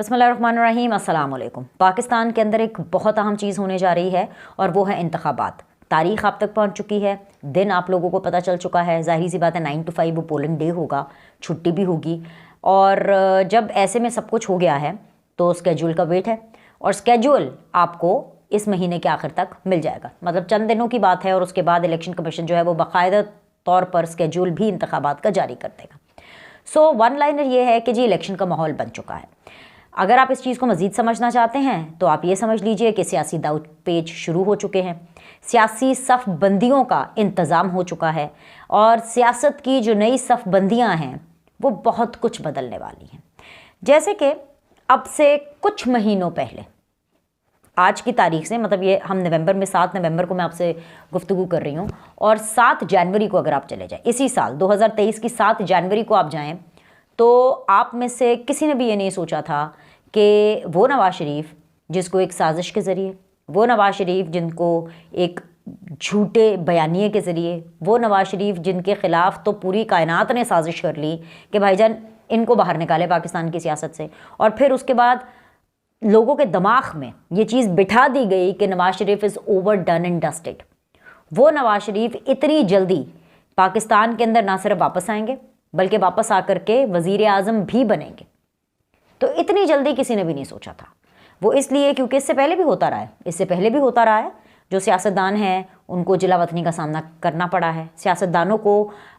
बिस्मिल्लाहिर्रहमानिर्रहीम, अस्सलाम वालेकुम। पाकिस्तान के अंदर एक बहुत अहम चीज़ होने जा रही है और वो है इंतखाबात। तारीख़ आप तक पहुंच चुकी है, दिन आप लोगों को पता चल चुका है। ज़ाहिर सी बात है 9 to 5 वो पोलिंग डे होगा, छुट्टी भी होगी। और जब ऐसे में सब कुछ हो गया है तो स्केड्यूल का वेट है और स्केड्यूल आपको इस महीने के आखिर तक मिल जाएगा। मतलब चंद दिनों की बात है और उसके बाद इलेक्शन कमीशन जो है वो बाकायदा तौर पर स्केड्यूल भी इंतखाबात का जारी कर देगा। सो वन लाइनर ये है कि जी इलेक्शन का माहौल बन चुका है। अगर आप इस चीज़ को मज़ीद समझना चाहते हैं तो आप ये समझ लीजिए कि सियासी दाव पेच शुरू हो चुके हैं, सियासी सफ़ बंदियों का इंतज़ाम हो चुका है और सियासत की जो नई सफ़ बंदियाँ हैं वो बहुत कुछ बदलने वाली हैं। जैसे कि अब से कुछ महीनों पहले, आज की तारीख से, मतलब ये हम नवंबर में 7 नवंबर को मैं आपसे गुफ्तगू कर रही हूँ और 7 जनवरी को अगर आप चले जाएँ, इसी साल 2023 की 7 जनवरी को आप जाएँ तो आप में से किसी ने भी ये नहीं सोचा था कि वो नवाज शरीफ जिसको एक साजिश के ज़रिए, वो नवाज शरीफ जिनको एक झूठे बयानिए के ज़रिए, वो नवाज शरीफ जिनके ख़िलाफ़ तो पूरी कायनात ने साजिश कर ली कि भाईजान इनको बाहर निकाले पाकिस्तान की सियासत से, और फिर उसके बाद लोगों के दिमाग में ये चीज़ बिठा दी गई कि Nawaz Sharif is over done and dusted. वो नवाज शरीफ इतनी जल्दी पाकिस्तान के अंदर ना सिर्फ वापस आएंगे बल्कि वापस आकर के वज़ीर आज़म भी बनेंगे। तो इतनी जल्दी किसी ने भी नहीं सोचा था। वो इसलिए क्योंकि इससे पहले भी होता रहा है, जो सियासतदान हैं उनको जिला वतनी का सामना करना पड़ा है। सियासतदानों को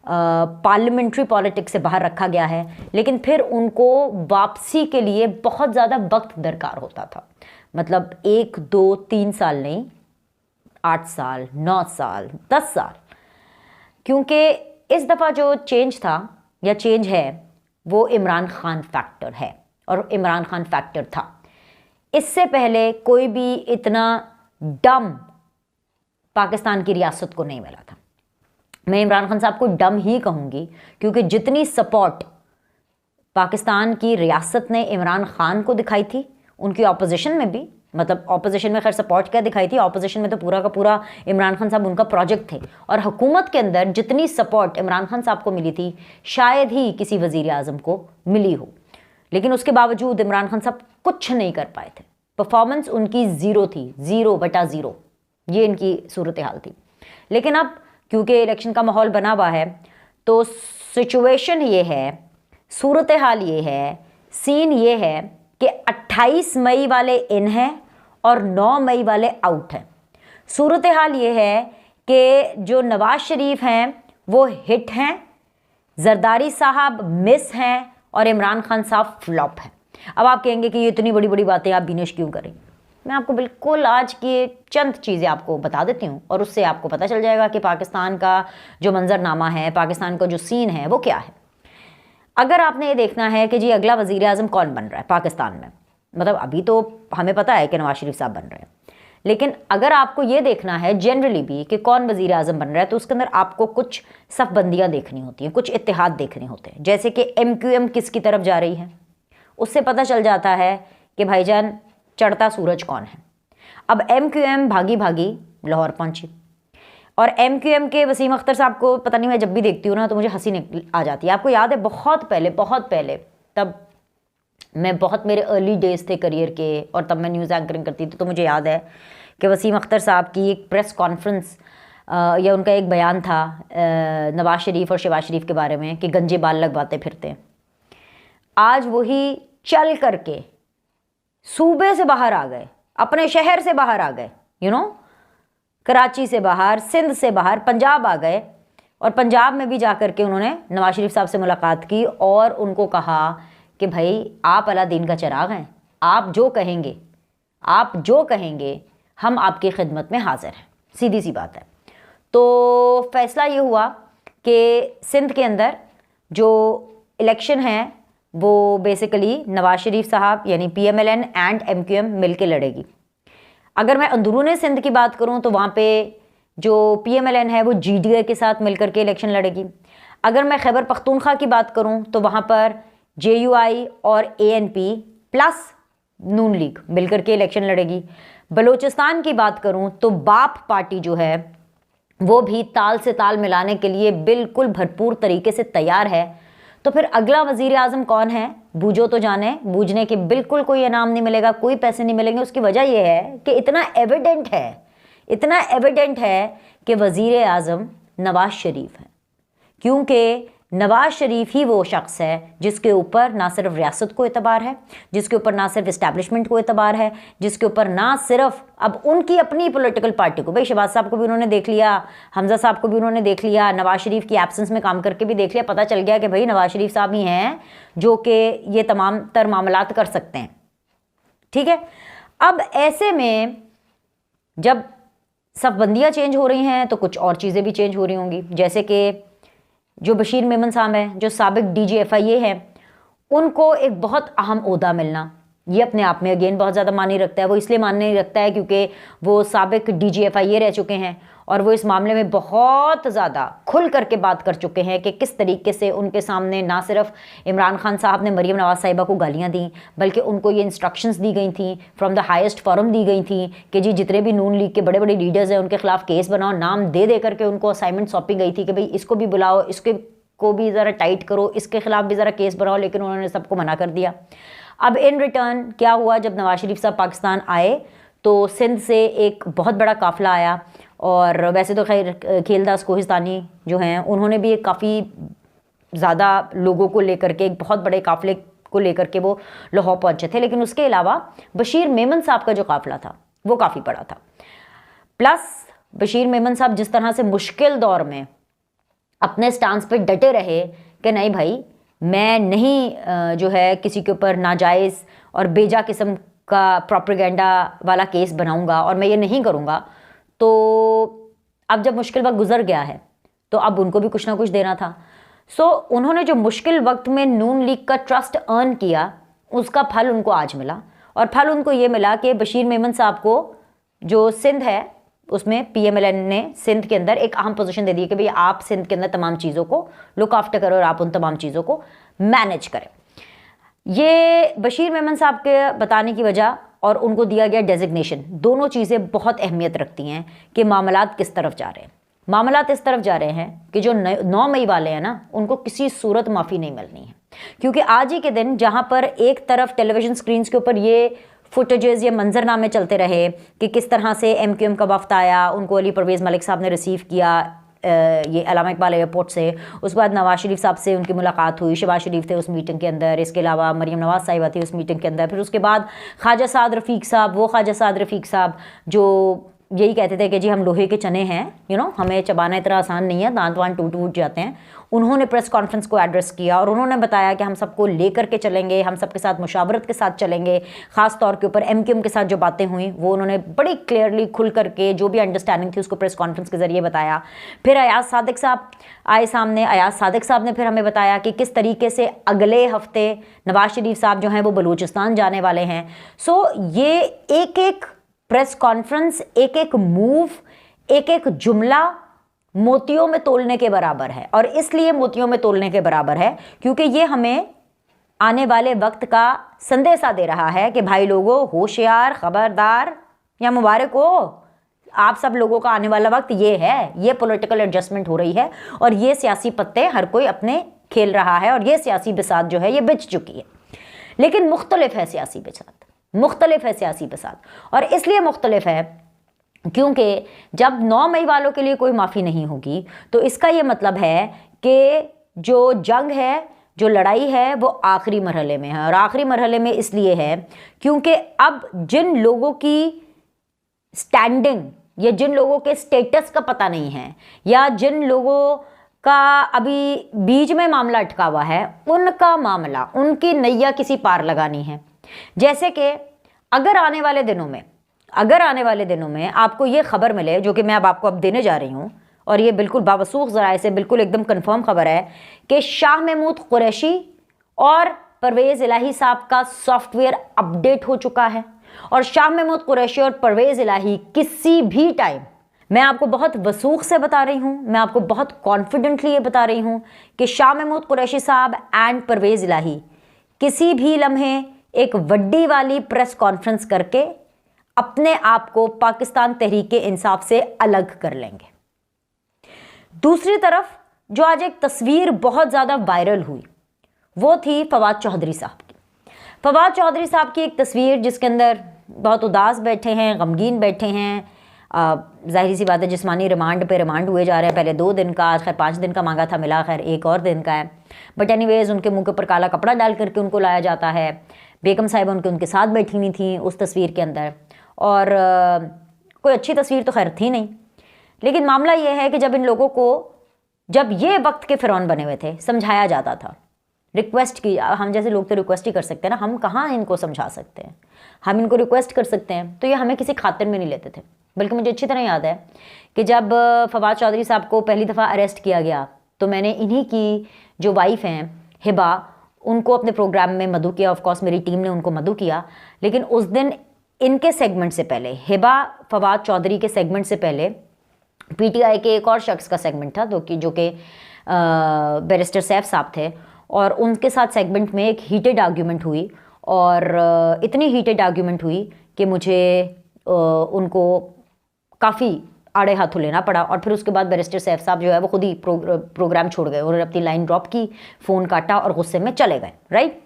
पार्लियामेंट्री पॉलिटिक्स से बाहर रखा गया है, लेकिन फिर उनको वापसी के लिए बहुत ज़्यादा वक्त दरकार होता था। मतलब 1, 2, 3 साल नहीं, 8 साल, 9 साल, 10 साल। क्योंकि इस दफ़ा जो चेंज था या चेंज है वो इमरान खान फैक्टर है और इमरान खान फैक्टर था। इससे पहले कोई भी इतना डम पाकिस्तान की रियासत को नहीं मिला था। मैं इमरान खान साहब को डम ही कहूँगी क्योंकि जितनी सपोर्ट पाकिस्तान की रियासत ने इमरान खान को दिखाई थी, उनकी ऑपोजिशन में भी, मतलब ऑपोजिशन में खैर सपोर्ट क्या दिखाई थी, ऑपोजिशन में तो पूरा का पूरा इमरान खान साहब उनका प्रोजेक्ट थे, और हुकूमत के अंदर जितनी सपोर्ट इमरान खान साहब को मिली थी शायद ही किसी वज़ीर आज़म को मिली हो। लेकिन उसके बावजूद इमरान खान साहब कुछ नहीं कर पाए थे। परफॉर्मेंस उनकी ज़ीरो थी, 0/0, ये इनकी सूरत हाल थी। लेकिन अब क्योंकि इलेक्शन का माहौल बना हुआ है तो सिचुएशन ये है, सूरत हाल ये है, सीन ये है कि 28 मई वाले इन हैं और 9 मई वाले आउट हैं। सूरत हाल ये है कि जो नवाज शरीफ हैं वो हिट हैं, जरदारी साहब मिस हैं और इमरान खान साहब फ्लॉप है। अब आप कहेंगे कि ये इतनी बड़ी बड़ी बातें आप बिनेश क्यों करें। मैं आपको बिल्कुल आज की चंद चीज़ें आपको बता देती हूँ और उससे आपको पता चल जाएगा कि पाकिस्तान का जो मंजरनामा है, पाकिस्तान का जो सीन है वो क्या है। अगर आपने ये देखना है कि जी अगला वज़ीर आज़म कौन बन रहा है पाकिस्तान में, मतलब अभी तो हमें पता है कि नवाज शरीफ साहब बन रहे हैं, लेकिन अगर आपको ये देखना है जनरली भी कि कौन वज़ीर आज़म बन रहा है तो उसके अंदर आपको कुछ सफ़बंदियाँ देखनी होती हैं, कुछ इत्तेहाद देखने होते हैं। जैसे कि MQM किसकी तरफ जा रही है, उससे पता चल जाता है कि भाईजान चढ़ता सूरज कौन है। अब MQM भागी भागी लाहौर पहुंची और MQM के वसीम अख्तर साहब को पता नहीं, मैं जब भी देखती हूँ ना तो मुझे हंसी आ जाती है। आपको याद है बहुत पहले, तब मैं बहुत मेरे अर्ली डेज थे करियर के और तब मैं न्यूज़ एंकरिंग करती थी, तो मुझे याद है कि वसीम अख्तर साहब की एक प्रेस कॉन्फ्रेंस या उनका एक बयान था नवाज शरीफ और शहबाज शरीफ के बारे में कि गंजे बाल लगवाते फिरते हैं। आज वही चल करके सूबे से बाहर आ गए, अपने शहर से बाहर आ गए, कराची से बाहर, सिंध से बाहर, पंजाब आ गए और पंजाब में भी जा कर के उन्होंने नवाज शरीफ साहब से मुलाकात की और उनको कहा कि भाई आप अलादीन का चिराग हैं, आप जो कहेंगे हम आपकी खिदमत में हाजिर हैं। सीधी सी बात है। तो फैसला ये हुआ कि सिंध के अंदर जो इलेक्शन है वो बेसिकली नवाज शरीफ साहब यानी PMLN एंड MQM मिल के लड़ेगी। अगर मैं अंदरूनी सिंध की बात करूं तो वहाँ पे जो PMLN है वो GDA के साथ मिलकर के इलेक्शन लड़ेगी। अगर मैं खैबर पख्तूनख्वा की बात करूं तो वहाँ पर JUI और ANP प्लस नून लीग मिलकर के इलेक्शन लड़ेगी। बलूचिस्तान की बात करूं तो बाप पार्टी जो है वो भी ताल से ताल मिलाने के लिए बिल्कुल भरपूर तरीके से तैयार है। तो फिर अगला वज़ीर आज़म कौन है बूझो तो जाने, बूझने के बिल्कुल कोई इनाम नहीं मिलेगा, कोई पैसे नहीं मिलेंगे। उसकी वजह यह है कि इतना एविडेंट है कि वज़ीर आज़म नवाज शरीफ है, क्योंकि नवाज शरीफ ही वो शख्स है जिसके ऊपर ना सिर्फ रियासत को एतबार है, जिसके ऊपर ना सिर्फ इस्टेब्लिशमेंट को एतबार है, जिसके ऊपर ना सिर्फ अब उनकी अपनी पॉलिटिकल पार्टी को, भाई शहबाज साहब को भी उन्होंने देख लिया, हमजा साहब को भी उन्होंने देख लिया, नवाज शरीफ की एब्सेंस में काम करके भी देख लिया, पता चल गया कि भाई नवाज शरीफ साहब ही हैं जो कि ये तमाम तर मामलात कर सकते हैं। ठीक है, अब ऐसे में जब सफबंदियाँ चेंज हो रही हैं तो कुछ और चीज़ें भी चेंज हो रही होंगी, जैसे कि जो बशीर मेमन साहब हैं, जो साबिक DGFIA हैं, उनको एक बहुत अहम ओहदा मिलना, ये अपने आप में अगेन बहुत ज़्यादा मायने रखता है। वो इसलिए मायने रखता है क्योंकि वो साबिक DGFIA रह चुके हैं और वो इस मामले में बहुत ज़्यादा खुल करके बात कर चुके हैं कि किस तरीके से उनके सामने ना सिर्फ इमरान खान साहब ने मरीम नवाज साहिबा को गालियाँ दी, बल्कि उनको ये इंस्ट्रक्शंस दी गई थी, फ्रॉम द हाईएस्ट फॉरम दी गई थी कि जी जितने भी नून लीग के बड़े बड़े लीडर्स हैं उनके खिलाफ केस बनाओ, नाम दे करके उनको असाइनमेंट सौंपी गई थी कि भाई इसको भी बुलाओ, इसके को भी ज़रा टाइट करो, इसके खिलाफ भी ज़रा केस बनाओ, लेकिन उन्होंने सबको मना कर दिया। अब इन रिटर्न क्या हुआ, जब नवाज शरीफ साहब पाकिस्तान आए तो सिंध से एक बहुत बड़ा काफ़िला आया, और वैसे तो खैर खेलदास कोहिस्तानी जो हैं उन्होंने भी एक काफ़ी ज़्यादा लोगों को लेकर के, एक बहुत बड़े काफ़िले को लेकर के वो लाहौर पहुँचे थे, लेकिन उसके अलावा बशीर मेमन साहब का जो काफ़िला था वो काफ़ी बड़ा था। प्लस बशीर मेमन साहब जिस तरह से मुश्किल दौर में अपने स्टांस पे डटे रहे कि नहीं भाई मैं नहीं जो है किसी के ऊपर नाजायज़ और बेजा किस्म का प्रोपेगेंडा वाला केस बनाऊंगा और मैं ये नहीं करूंगा, तो अब जब मुश्किल वक्त गुजर गया है तो अब उनको भी कुछ ना कुछ देना था। सो उन्होंने जो मुश्किल वक्त में नून लीग का ट्रस्ट अर्न किया उसका फल उनको आज मिला, और फल उनको ये मिला कि बशीर मेमन साहब को जो सिंध है उसमें PMLN ने सिंध के अंदर एक अहम पोजीशन दे दी कि भाई आप सिंध के अंदर तमाम चीज़ों को लुक आफ्टर करो और आप उन तमाम चीज़ों को मैनेज करें। ये बशीर मेमन साहब के बताने की वजह और उनको दिया गया डेजिग्नेशन, दोनों चीज़ें बहुत अहमियत रखती हैं कि मामलात किस तरफ जा रहे हैं। मामलात इस तरफ जा रहे हैं कि जो 9 मई वाले हैं ना उनको किसी सूरत माफ़ी नहीं मिलनी है, क्योंकि आज ही के दिन जहाँ पर एक तरफ टेलीविज़न स्क्रीन्स के ऊपर ये फुटेजेस, ये मंजरनामे चलते रहे कि किस तरह से MQM का वफ्द आया, उनको अली परवेज़ मलिक साहब ने रिसीव किया ये अल्लामा इकबाल एयरपोर्ट से, उसके बाद नवाज शरीफ साहब से उनकी मुलाकात हुई, शहबाज शरीफ थे उस मीटिंग के अंदर, इसके अलावा मरीम नवाज साहिबा थी उस मीटिंग के अंदर, फिर उसके बाद ख्वाजा साद रफ़ीक साहब, वो ख्वाजा साद रफ़ीक साहब जो यही कहते थे कि जी हम लोहे के चने हैं, हमें चबाना इतना आसान नहीं है, दांत वान टूट जाते हैं। उन्होंने प्रेस कॉन्फ्रेंस को एड्रेस किया और उन्होंने बताया कि हम सबको लेकर के चलेंगे, हम सबके साथ मुशावरत के साथ चलेंगे। ख़ास तौर के ऊपर MQM के साथ जो बातें हुई वो उन्होंने बड़ी क्लियरली खुल करके जो भी अंडरस्टैंडिंग थी उसको प्रेस कॉन्फ्रेंस के ज़रिए बताया। फिर अयाज सादिक साहब आए सामने, अयाज सादिक साहब ने फिर हमें बताया कि किस तरीके से अगले हफ्ते नवाज शरीफ साहब जो हैं वो बलूचिस्तान जाने वाले हैं। सो ये एक एक प्रेस कॉन्फ्रेंस, एक एक मूव, एक एक जुमला मोतियों में तोलने के बराबर है, और इसलिए मोतियों में तोलने के बराबर है क्योंकि ये हमें आने वाले वक्त का संदेशा दे रहा है कि भाई लोगों होशियार, खबरदार या मुबारक हो, आप सब लोगों का आने वाला वक्त ये है, ये पॉलिटिकल एडजस्टमेंट हो रही है और ये सियासी पत्ते हर कोई अपने खेल रहा है और ये सियासी बिसात जो है ये बिछ चुकी है। लेकिन मुख्तलिफ है सियासी बिसात, मुख्तलिफ है सियासी बिसात, और इसलिए मुख्तलिफ है क्योंकि जब 9 मई वालों के लिए कोई माफ़ी नहीं होगी तो इसका ये मतलब है कि जो जंग है, जो लड़ाई है वो आखिरी मरहले में है। और आखिरी मरहले में इसलिए है क्योंकि अब जिन लोगों की स्टैंडिंग या जिन लोगों के स्टेटस का पता नहीं है या जिन लोगों का अभी बीच में मामला अटका हुआ है, उनका मामला, उनकी नैया किसी पार लगानी है। जैसे कि अगर आने वाले दिनों में आपको ये खबर मिले, जो कि मैं आपको अब देने जा रही हूँ, और ये बिल्कुल बावसूख ज़राए से बिल्कुल एकदम कंफर्म खबर है कि शाह महमूद कुरैशी और परवेज़ इलाही साहब का सॉफ्टवेयर अपडेट हो चुका है, और शाह महमूद कुरैशी और परवेज़ इलाही किसी भी टाइम, मैं आपको बहुत वसूख से बता रही हूँ, मैं आपको बहुत कॉन्फिडेंटली ये बता रही हूँ कि शाह महमूद कुरैशी साहब एंड परवेज़ इलाही किसी भी लम्हे एक वड्डी वाली प्रेस कॉन्फ्रेंस करके अपने आप को पाकिस्तान तहरीक इंसाफ से अलग कर लेंगे। दूसरी तरफ जो आज एक तस्वीर बहुत ज़्यादा वायरल हुई वो थी फवाद चौधरी साहब की। फवाद चौधरी साहब की एक तस्वीर जिसके अंदर बहुत उदास बैठे हैं, गमगीन बैठे हैं। जाहिर सी बात है, जिस्मानी रिमांड पे रिमांड हुए जा रहे हैं। पहले 2 दिन का, आज खैर 5 दिन का मांगा था, मिला खैर 1 और दिन का है। बट एनीवेज उनके मुंह के ऊपर काला कपड़ा डाल करके उनको लाया जाता है। बेगम साहिबा उनके साथ बैठी हुई थी उस तस्वीर के अंदर, और कोई अच्छी तस्वीर तो खैर थी नहीं। लेकिन मामला ये है कि जब इन लोगों को, जब ये वक्त के फ़िरौन बने हुए थे, समझाया जाता था, रिक्वेस्ट की, हम जैसे लोग तो रिक्वेस्ट ही कर सकते हैं ना, हम कहाँ इनको समझा सकते हैं, हम इनको रिक्वेस्ट कर सकते हैं, तो ये हमें किसी खातिर में नहीं लेते थे। बल्कि मुझे अच्छी तरह याद है कि जब फवाद चौधरी साहब को पहली दफ़ा अरेस्ट किया गया तो मैंने इन्हीं की जो वाइफ हैं हिबा, उनको अपने प्रोग्राम में मदऊ किया। ऑफकोर्स मेरी टीम ने उनको मदऊ किया, लेकिन उस दिन इनके सेगमेंट से पहले, हिबा फवाद चौधरी के सेगमेंट से पहले पीटीआई के एक और शख्स का सेगमेंट था जो कि बैरिस्टर सैफ साहब थे, और उनके साथ सेगमेंट में एक हीटेड आर्ग्यूमेंट हुई, और इतनी हीटेड आर्ग्यूमेंट हुई कि मुझे उनको काफ़ी आड़े हाथों लेना पड़ा। और फिर उसके बाद बैरिस्टर सैफ साहब जो है वो खुद ही प्रोग्राम छोड़ गए, उन्होंने अपनी लाइन ड्रॉप की, फ़ोन काटा और गुस्से में चले गए, राइट।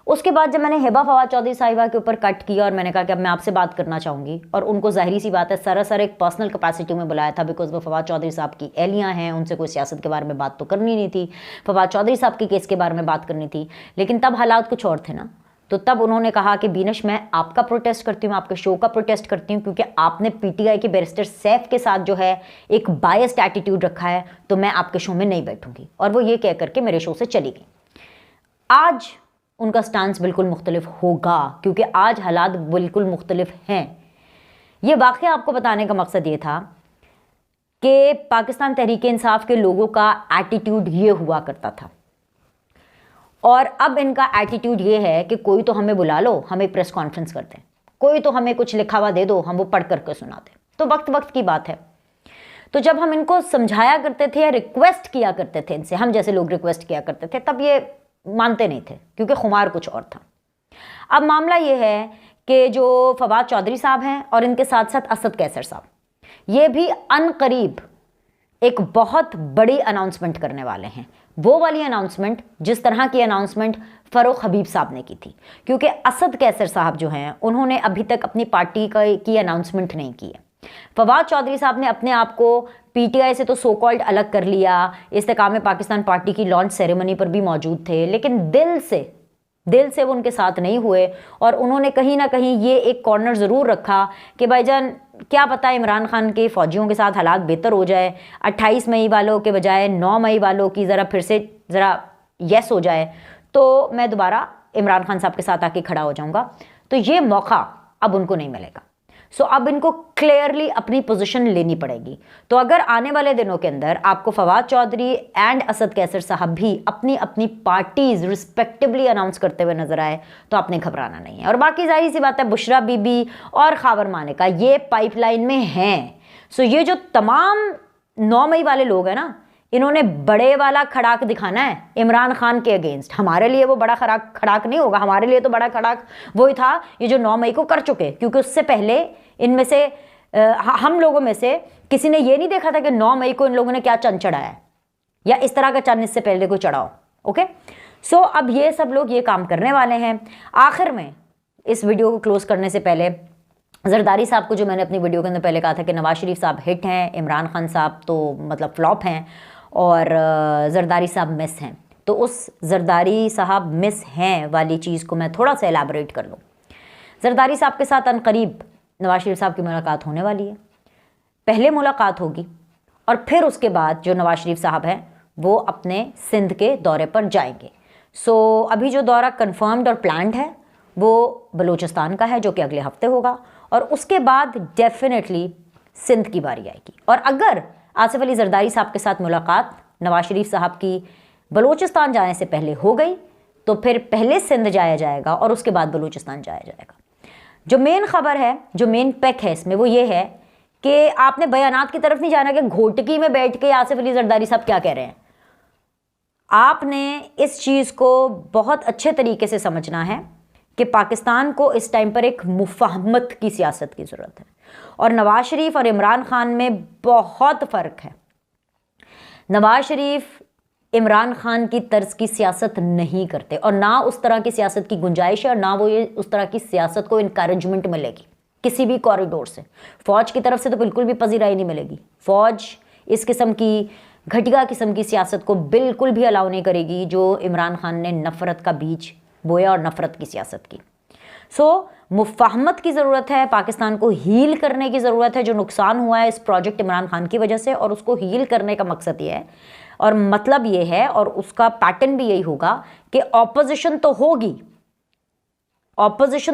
उसके बाद जब मैंने हिबा फवाद चौधरी साहिबा के ऊपर कट किया और मैंने कहा कि अब मैं आपसे बात करना चाहूँगी, और उनको ज़ाहिरी सी बात है सरासर एक पर्सनल कैपेसिटी में बुलाया था, बिकॉज वो फवाद चौधरी साहब की एहलियाँ हैं, उनसे कोई सियासत के बारे में बात तो करनी नहीं थी, फवाद चौधरी साहब के केस के बारे में बात करनी थी। लेकिन तब हालात कुछ और थे ना, तो तब उन्होंने कहा कि बीनश मैं आपका प्रोटेस्ट करती हूँ, आपके शो का प्रोटेस्ट करती हूँ, क्योंकि आपने पीटीआई के बैरिस्टर सैफ के साथ जो है एक बायस्ड एटीट्यूड रखा है, तो मैं आपके शो में नहीं बैठूंगी। और वो ये कह करके मेरे शो से चली गई। आज उनका स्टांस बिल्कुल मुख्तलिफ होगा, क्योंकि आज हालात बिल्कुल मुख्तलिफ हैं। ये वाक़या आपको बताने का मकसद ये था कि पाकिस्तान तहरीक-ए-इंसाफ के लोगों का एटीट्यूड ये हुआ करता था, और अब इनका एटीट्यूड ये है कि कोई तो हमें बुला लो, हमें प्रेस कॉन्फ्रेंस कर दें, कोई तो हमें कुछ लिखा हुआ दे दो, हम वो पढ़ करके सुना दें। तो वक्त वक्त की बात है। तो जब हम इनको समझाया करते थे या रिक्वेस्ट किया करते थे इनसे, हम जैसे लोग रिक्वेस्ट किया करते थे, तब ये मानते नहीं थे, क्योंकि खुमार कुछ और था। अब मामला ये है कि जो फवाद चौधरी साहब हैं और इनके साथ साथ असद कैसर साहब, ये भी अनकरीब एक बहुत बड़ी अनाउंसमेंट करने वाले हैं। वो वाली अनाउंसमेंट जिस तरह की अनाउंसमेंट फ़ारूक हबीब साहब ने की थी, क्योंकि असद कैसर साहब जो हैं उन्होंने अभी तक अपनी पार्टी की अनाउंसमेंट नहीं की है। फवाद चौधरी साहब ने अपने आप को पीटीआई से तो सो कॉल्ड अलग कर लिया, इस्तेकाम पाकिस्तान पार्टी की लॉन्च सेरेमनी पर भी मौजूद थे, लेकिन दिल से वो उनके साथ नहीं हुए। और उन्होंने कहीं ना कहीं ये एक कॉर्नर ज़रूर रखा कि भाईजान क्या पता इमरान खान के फ़ौजियों के साथ हालात बेहतर हो जाए, 28 मई वालों के बजाय 9 मई वालों की ज़रा फिर से ज़रा यस हो जाए, तो मैं दोबारा इमरान खान साहब के साथ आके खड़ा हो जाऊँगा। तो ये मौका अब उनको नहीं मिलेगा। सो अब इनको क्लियरली अपनी पोजीशन लेनी पड़ेगी। तो अगर आने वाले दिनों के अंदर आपको फवाद चौधरी एंड असद कैसर साहब भी अपनी अपनी पार्टीज रिस्पेक्टिवली अनाउंस करते हुए नजर आए, तो आपने घबराना नहीं है। और बाकी जाहिर सी बात है, बुशरा बीबी और खावर मानेका ये पाइपलाइन में हैं। सो ये जो तमाम 9 मई वाले लोग हैं ना, इन्होंने बड़े वाला खड़ाक दिखाना है इमरान खान के अगेंस्ट। हमारे लिए वो बड़ा खड़ाक नहीं होगा, हमारे लिए तो बड़ा खड़ाक वही था ये जो 9 मई को कर चुके, क्योंकि उससे पहले इनमें से हम लोगों में से किसी ने ये नहीं देखा था कि 9 मई को इन लोगों ने क्या चंद चढ़ाया है, या इस तरह का चंद इससे पहले कोई चढ़ाओ। ओके, सो अब ये सब लोग ये काम करने वाले हैं। आखिर में इस वीडियो को क्लोज करने से पहले जरदारी साहब को, जो मैंने अपनी वीडियो के अंदर पहले कहा था कि नवाज शरीफ साहब हिट हैं, इमरान खान साहब तो मतलब फ्लॉप हैं और जरदारी साहब मिस हैं, तो उस जरदारी साहब मिस हैं वाली चीज़ को मैं थोड़ा सा एलाबरेट कर लूँ। जरदारी साहब के साथ अनकरीब नवाज शरीफ साहब की मुलाकात होने वाली है। पहले मुलाकात होगी और फिर उसके बाद जो नवाज शरीफ साहब हैं वो अपने सिंध के दौरे पर जाएंगे। सो अभी जो दौरा कन्फर्म्ड और प्लान्ड है वो बलूचिस्तान का है, जो कि अगले हफ्ते होगा, और उसके बाद डेफिनेटली सिंध की बारी आएगी। और अगर आसिफ अली जरदारी साहब के साथ मुलाकात नवाज शरीफ साहब की बलूचिस्तान जाने से पहले हो गई, तो फिर पहले सिंध जाया जाएगा और उसके बाद बलूचिस्तान जाया जाएगा। जो मेन खबर है, जो मेन पैक है इसमें, वो ये है कि आपने बयानात की तरफ नहीं जाना कि घोटकी में बैठ के आसिफ अली जरदारी साहब क्या कह रहे हैं। आपने इस चीज़ को बहुत अच्छे तरीके से समझना है कि पाकिस्तान को इस टाइम पर एक मुफाहमत की सियासत की ज़रूरत है, और नवाज शरीफ और इमरान खान में बहुत फ़र्क है। नवाज शरीफ इमरान खान की तर्ज की सियासत नहीं करते, और ना उस तरह की सियासत की गुंजाइश है, और ना वो ये उस तरह की सियासत को इनकरेजमेंट मिलेगी किसी भी कॉरिडोर से। फौज की तरफ से तो बिल्कुल भी पजीराई नहीं मिलेगी। फौज इस किस्म की घटिया किस्म की सियासत को बिल्कुल भी अलाउ नहीं करेगी जो इमरान खान ने नफ़रत का बीज बोया और नफ़रत की सियासत की। मुफाहमत की ज़रूरत है, पाकिस्तान को हील करने की ज़रूरत है। जो नुकसान हुआ है इस प्रोजेक्ट इमरान खान की वजह से, और उसको हील करने का मकसद ये है और मतलब ये है, और उसका पैटर्न भी यही होगा कि ऑपोजिशन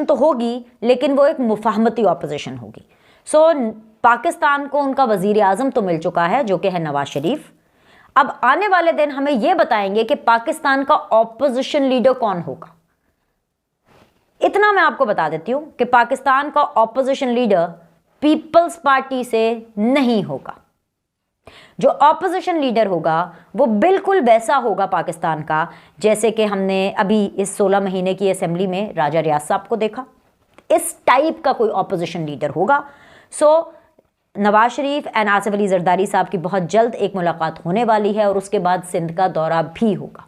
तो होगी लेकिन वो एक मुफाहमती ऑपोजिशन होगी। पाकिस्तान को उनका वज़ीर आज़म तो मिल चुका है जो कि है नवाज शरीफ। अब आने वाले दिन हमें यह बताएंगे कि पाकिस्तान का ऑपोजिशन लीडर कौन होगा। इतना मैं आपको बता देती हूं कि पाकिस्तान का ऑपोजिशन लीडर पीपल्स पार्टी से नहीं होगा। जो ऑपोजिशन लीडर होगा वो बिल्कुल वैसा होगा पाकिस्तान का जैसे कि हमने अभी इस 16 महीने की असेंबली में राजा रियाज साहब को देखा। इस टाइप का कोई ऑपोजिशन लीडर होगा। नवाज शरीफ एंड आसिफ अली जरदारी साहब की बहुत जल्द एक मुलाकात होने वाली है और उसके बाद सिंध का दौरा भी होगा।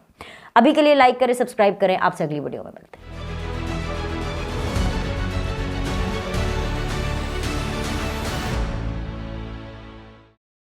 अभी के लिए लाइक करें, सब्सक्राइब करें। आपसे अगली वीडियो में मिलते हैं।